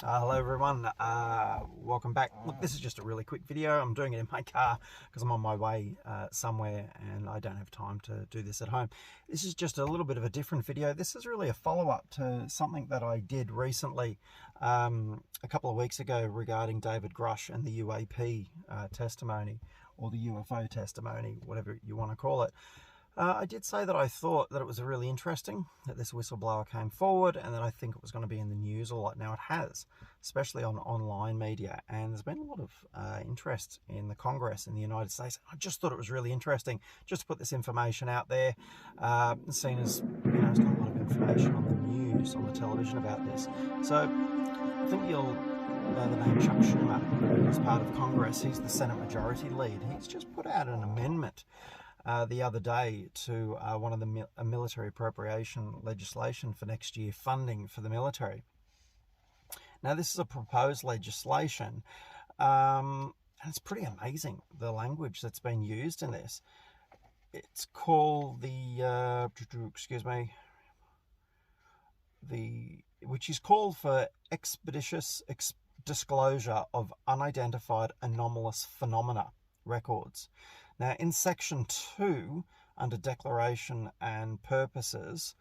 Hello everyone, welcome back. Look, this is just a really quick video. I'm doing it in my car because I'm on my way somewhere and I don't have time to do this at home. This is just a little bit of a different video. This is really a follow-up to something that I did recently a couple of weeks ago regarding David Grush and the UAP testimony, or the UFO testimony, whatever you want to call it. I did say that I thought that it was really interesting that this whistleblower came forward and that I think it was going to be in the news a lot. Now it has, especially on online media, and there's been a lot of interest in the Congress in the United States. I just thought it was really interesting just to put this information out there, seen as, there's not a lot of information on the news, on the television about this. So I think you'll know the name Chuck Schumer, who's part of Congress. He's the Senate Majority Lead. He's just put out an amendment the other day to one of the military appropriation legislation for next year, funding for the military. Now, this is a proposed legislation, and it's pretty amazing, the language that's been used in this. It's called which is called for expeditious disclosure of unidentified anomalous phenomena records. Now, in Section 2, under Declaration and Purposes,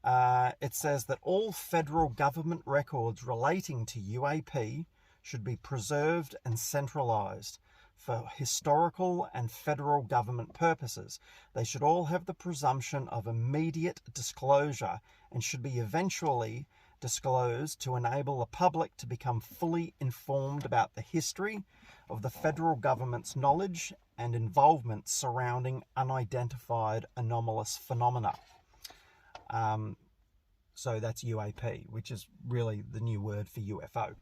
it says that all federal government records relating to UAP should be preserved and centralised for historical and federal government purposes. They should all have the presumption of immediate disclosure and should be eventually disclosed to enable the public to become fully informed about the history of the federal government's knowledge and involvement surrounding unidentified anomalous phenomena. So that's UAP, which is really the new word for UFO.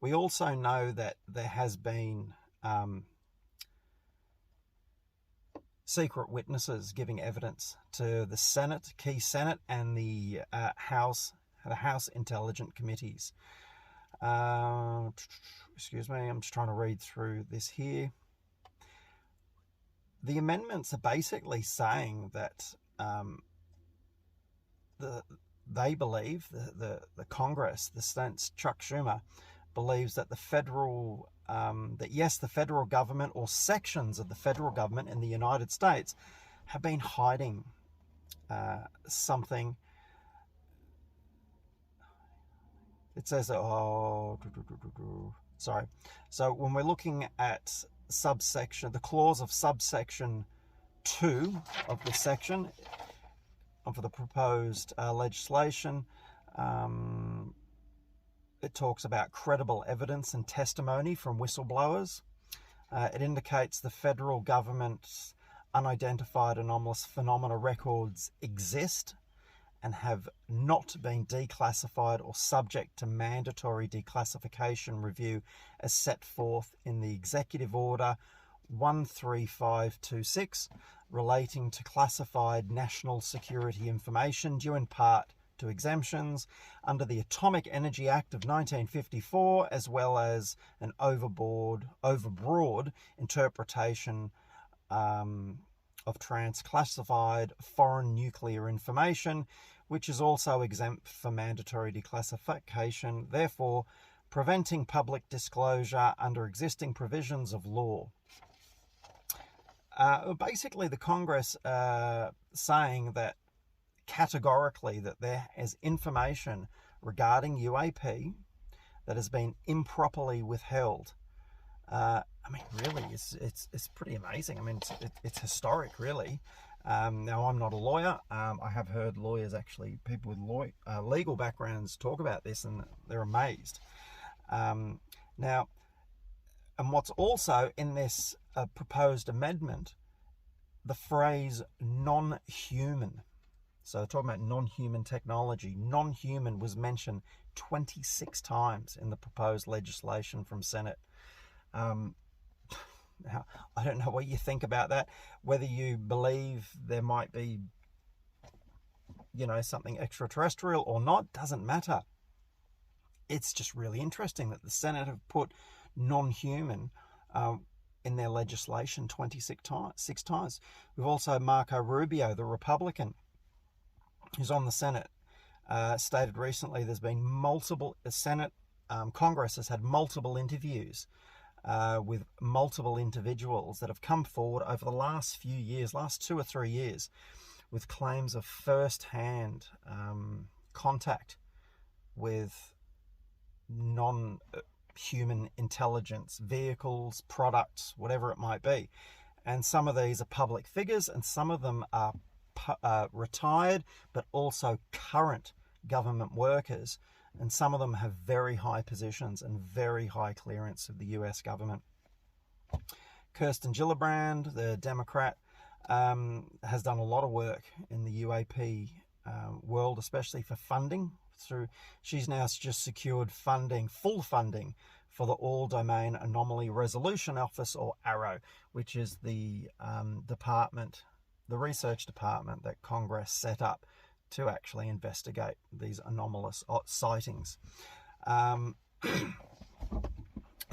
We also know that there has been secret witnesses giving evidence to the Senate, key Senate, and the House Intelligence Committees. Excuse me, I'm just trying to read through this here. The amendments are basically saying that they believe, the Congress, the Senate, Chuck Schumer, believes that the federal government or sections of the federal government in the United States have been hiding something. It says, sorry. So when we're looking at the clause of subsection 2 of this section for the proposed legislation, it talks about credible evidence and testimony from whistleblowers. It indicates the federal government's unidentified anomalous phenomena records exist and have not been declassified or subject to mandatory declassification review as set forth in the Executive Order 13526 relating to classified national security information due in part to exemptions under the Atomic Energy Act of 1954, as well as an overbroad interpretation of transclassified foreign nuclear information, which is also exempt from mandatory declassification, therefore preventing public disclosure under existing provisions of law. Basically, the Congress saying that categorically that there is information regarding UAP that has been improperly withheld. Really, it's pretty amazing. It's historic, really. Now, I'm not a lawyer. I have heard lawyers, actually, people with legal backgrounds talk about this, and they're amazed. Now, and what's also in this proposed amendment, the phrase non-human. So talking about non-human technology, non-human was mentioned 26 times in the proposed legislation from Senate. Now, I don't know what you think about that, whether you believe there might be, something extraterrestrial or not, doesn't matter. It's just really interesting that the Senate have put non-human in their legislation 26 times. We've also Marco Rubio, the Republican, who's on the Senate, stated recently there's been multiple Congress has had multiple interviews with multiple individuals that have come forward over the last few years, last 2 or 3 years, with claims of first-hand contact with non-human intelligence, vehicles, products, whatever it might be. And some of these are public figures, and some of them are retired, but also current government workers. And some of them have very high positions and very high clearance of the US government. Kirsten Gillibrand, the Democrat, has done a lot of work in the UAP world, especially for funding. She's now just secured funding, full funding, for the All Domain Anomaly Resolution Office, or ARROW, which is the the research department that Congress set up to actually investigate these anomalous sightings. That's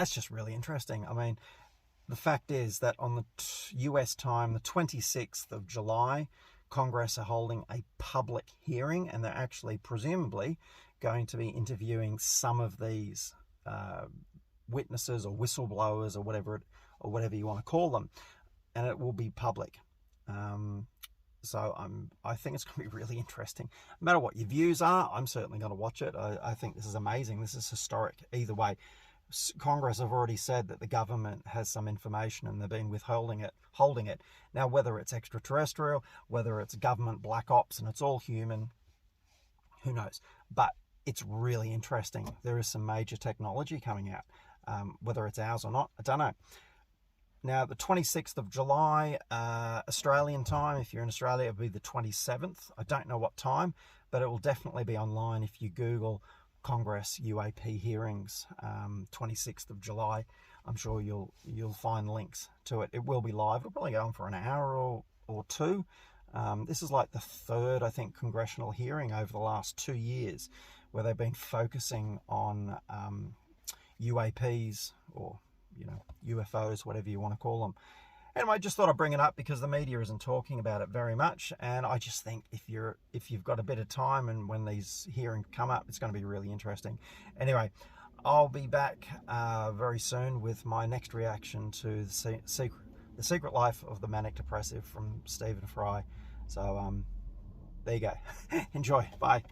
just really interesting. I mean, the fact is that on the US time, the 26th of July, Congress are holding a public hearing, and they're actually presumably going to be interviewing some of these witnesses or whistleblowers or whatever you want to call them, and it will be public. So I think it's going to be really interesting. No matter what your views are, I'm certainly going to watch it. I think this is amazing. This is historic either way. Congress have already said that the government has some information and they've been holding it. Now, whether it's extraterrestrial, whether it's government black ops and it's all human, who knows? But it's really interesting. There is some major technology coming out. Whether it's ours or not, I don't know. Now, the 26th of July, Australian time, if you're in Australia, it'll be the 27th. I don't know what time, but it will definitely be online if you Google Congress UAP hearings, 26th of July. I'm sure you'll find links to it. It will be live. It'll probably go on for an hour or two. This is like the third, I think, congressional hearing over the last 2 years where they've been focusing on UAPs, or UFOs, whatever you want to call them. Anyway, I just thought I'd bring it up because the media isn't talking about it very much, and I just think if you've got a bit of time and when these hearings come up, it's going to be really interesting. Anyway, I'll be back very soon with my next reaction to the Secret Life of the Manic Depressive from Stephen Fry. So there you go. Enjoy. Bye.